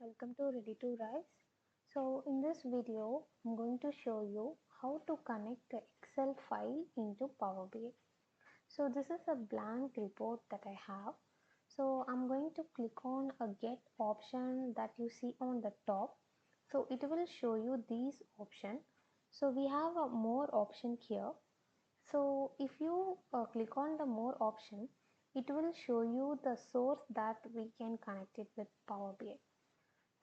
welcome to Ready to Rise. So in this video, I'm going to show you how to connect the Excel file into Power BI. So this is a blank report that I have. So I'm going to click on a get option that you see on the top. So it will show you these options. So we have a more option here. So if you click on the more option, it will show you the source that we can connect it with Power BI.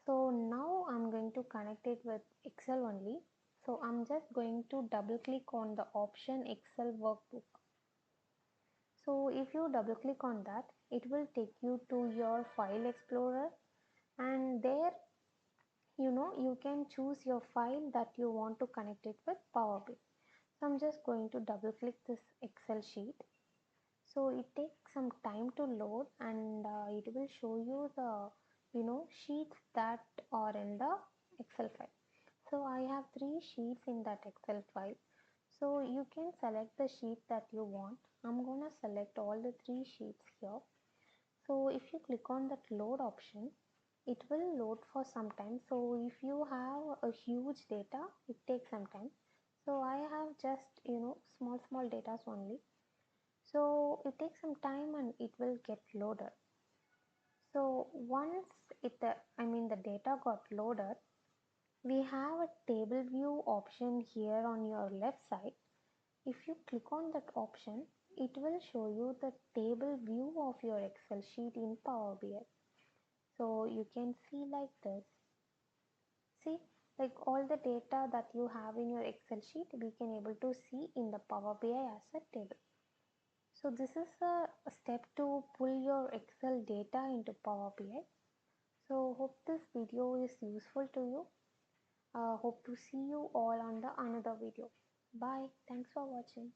So now I'm going to connect it with Excel only. So I'm just going to double click on the option Excel workbook. So if you double click on that, it will take you to your file explorer, and there you can choose your file that you want to connect it with Power BI. So I'm just going to double click this Excel sheet. So it takes some time to load, and it will show you the sheets that are in the Excel file. So I have 3 sheets in that Excel file. So you can select the sheet that you want. I'm gonna select all the 3 sheets here. So if you click on that load option, it will load for some time. So if you have a huge data, it takes some time. So I have just small data only. So it takes some time and it will get loaded. So once the data got loaded, we have a table view option here on your left side. If you click on that option, it will show you the table view of your Excel sheet in Power BI. So you can see like this. See, like all the data that you have in your Excel sheet, we can able to see in the Power BI as a table. So this is a step to pull your Excel data into Power BI. So hope this video is useful to you. Hope to see you all on the another video. Bye. Thanks for watching.